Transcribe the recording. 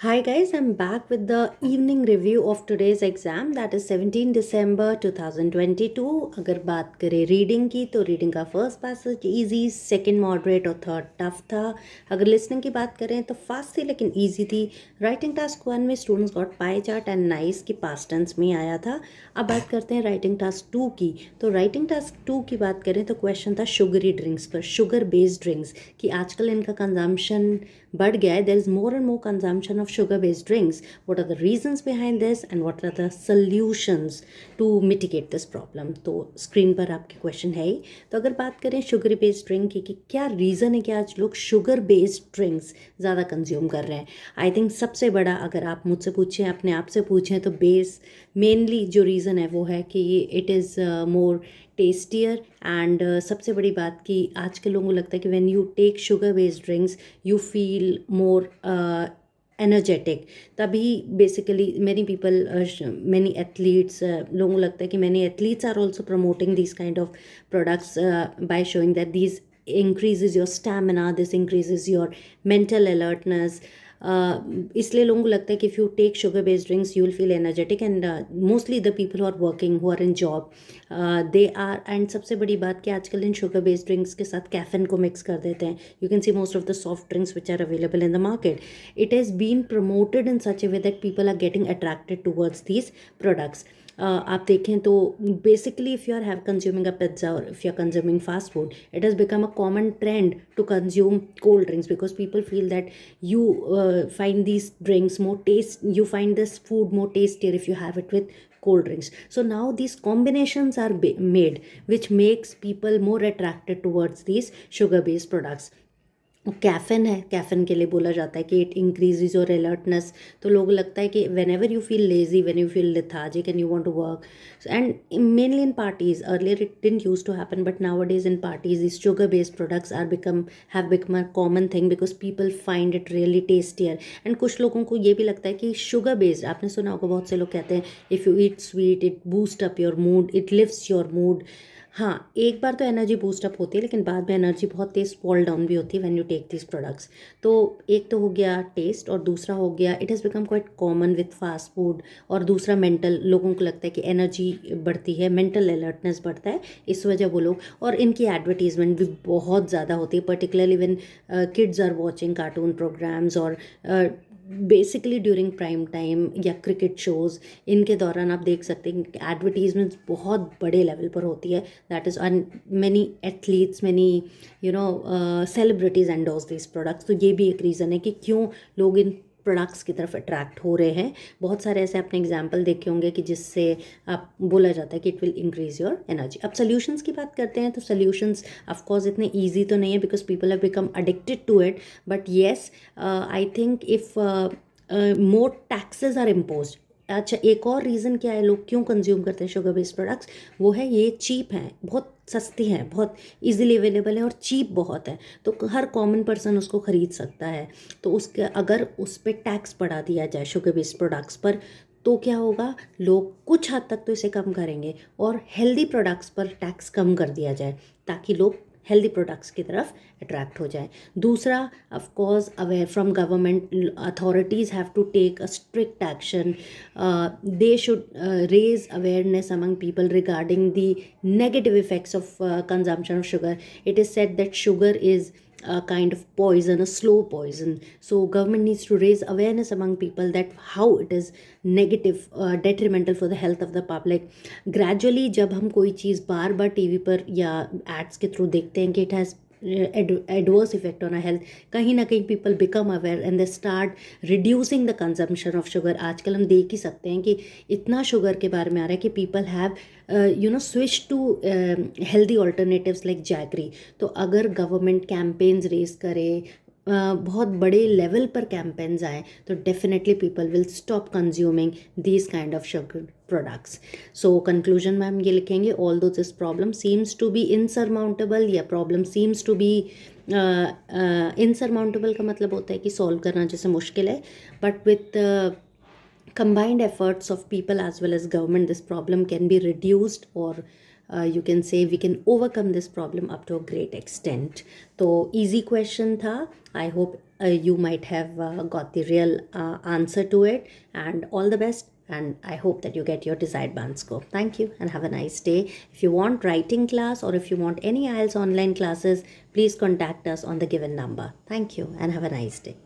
Hi guys, I'm back with the evening review of today's exam that is 17 December 2022. अगर बात करें reading की तो रीडिंग का first passage easy, second moderate और थर्ड टफ था. अगर लिसनिंग की बात करें तो फास्ट थी लेकिन इजी थी. राइटिंग टास्क 1 में students got pie chart and nice की पास्ट टेंस में आया था. अब बात करते हैं राइटिंग टास्क 2 की. तो राइटिंग टास्क 2 की बात करें तो क्वेश्चन था शुगरी ड्रिंक्स पर, शुगर बेस्ड ड्रिंक्स कि आजकल इनका कंजम्पशन बढ़ गया है. There is more and more consumption of sugar based drinks. What are the reasons behind this and what are the solutions to mitigate this problem? तो screen पर आपके क्वेश्चन है ही. तो अगर बात करें शुगर बेस्ड ड्रिंक की कि क्या रीज़न है कि आज लोग शुगर बेस्ड ड्रिंक्स ज़्यादा कंज्यूम कर रहे हैं. आई थिंक सबसे बड़ा अगर आप मुझसे पूछें, अपने आप से पूछें, तो बेस मेनली जो रीज़न है वो है कि it is more tastier and सबसे बड़ी बात कि आजकल लोगों को लगता है कि when you take sugar based drinks you feel more energetic. तभी basically many people, many athletes, लोगों को लगता है कि many athletes are also promoting this kind of products by showing that these increases your stamina, this increases your mental alertness. इसलिए लोगों को लगता है कि if you take sugar based drinks you will feel energetic and mostly the people who are working, who are in job, they are. And सबसे बड़ी बात कि आजकल इन शुगर बेस्ड ड्रिंक्स के साथ कैफिन को मिक्स कर देते हैं. You can see most of the soft drinks which are available in the market. It has been promoted in such a way that people are getting attracted towards these products. आप देखें तो basically if you are have consuming a pizza और if you are consuming fast food, it has become a common trend to consume cold drinks because people feel that you find these drinks more taste, you find this food more tastier if you have it with cold drinks. So now these combinations are made which makes people more attracted towards these sugar based products. कैफ़िन है, कैफ़िन के लिए बोला जाता है कि it increases your alertness. तो लोगों को लगता है कि whenever you feel lazy, when you feel lethargic and you want to work, and mainly in parties, earlier it didn't use to happen but nowadays in parties this sugar based products have become a common thing because people find it really tastier. And कुछ लोगों को ये भी लगता है कि sugar based, आपने सुना होगा बहुत से लोग कहते हैं if you eat sweet it boost up your mood, it lifts your mood. हाँ, एक बार तो एनर्जी बूस्ट अप होती है लेकिन बाद में एनर्जी बहुत तेज फॉल डाउन भी होती है when you take this products. तो एक तो हो गया टेस्ट और दूसरा हो गया it has become quite common with fast food. और दूसरा मेंटल, लोगों को लगता है कि एनर्जी बढ़ती है, मेंटल अलर्टनेस बढ़ता है, इस वजह वो लोग. और इनकी एडवर्टीजमेंट भी बहुत ज़्यादा होती है particularly when kids are watching cartoon programmes और बेसिकली ड्यूरिंग प्राइम टाइम या क्रिकेट शोज़. इनके दौरान आप देख सकते हैं कि एडवर्टीजमेंट्स बहुत बड़े लेवल पर होती है. That is and many athletes, many celebrities endorse this products. तो ये भी एक रीज़न है कि क्यों लोग इन प्रोडक्ट्स की तरफ अट्रैक्ट हो रहे हैं. बहुत सारे ऐसे आपने एग्जाम्पल देखे होंगे कि जिससे आप बोला जाता है कि it will increase your energy. अब सोल्यूशंस की बात करते हैं तो सोल्यूशंस ऑफकोर्स इतने ईजी तो नहीं है because people have become addicted to it. But yes, I think if more taxes are impose. अच्छा, एक और रीज़न क्या है लोग क्यों कंज्यूम करते हैं शुगर बेस्ड प्रोडक्ट्स, वो है ये चीप हैं, बहुत सस्ती हैं, बहुत इजीली अवेलेबल है और चीप बहुत है. तो हर कॉमन पर्सन उसको ख़रीद सकता है. तो उसके अगर उस पर टैक्स बढ़ा दिया जाए शुगर बेस्ड प्रोडक्ट्स पर तो क्या होगा, लोग कुछ हद तक तो इसे कम करेंगे. और हेल्दी प्रोडक्ट्स पर टैक्स कम कर दिया जाए ताकि लोग हेल्दी प्रोडक्ट्स की तरफ अट्रैक्ट हो जाए. दूसरा, of course aware from government authorities have to take a strict action. They should raise awareness among people regarding the negative effects of consumption of sugar. It is said that sugar is a kind of poison, a slow poison. So government needs to raise awareness among people that how it is negative, detrimental for the health of the public. Gradually जब हम कोई चीज़ बार बार TV पर या ads के through देखते हैं कि it has adverse effect on our health, कहीं ना कहीं people become aware and they start reducing the consumption of sugar. आजकल हम देख ही सकते हैं कि इतना शुगर के बारे में आ रहा है कि people have switch to healthy alternatives like jaggery. तो अगर गवर्नमेंट कैंपेन्स रेस करे, बहुत बड़े लेवल पर कैंपेन्स आए तो definitely people will stop consuming these kind of sugar products. So conclusion में हम ये लिखेंगे although this problem seems to be insurmountable या problem seems to be insurmountable का मतलब होता है कि सॉल्व करना जैसे मुश्किल है. But with combined efforts of people as well as government this problem can be reduced or you can say we can overcome this problem up to a great extent. तो easy question था. I hope you might have got the real answer to it. And all the best. And I hope that you get your desired band score. Thank you and have a nice day. If you want writing class or if you want any IELTS online classes, please contact us on the given number. Thank you and have a nice day.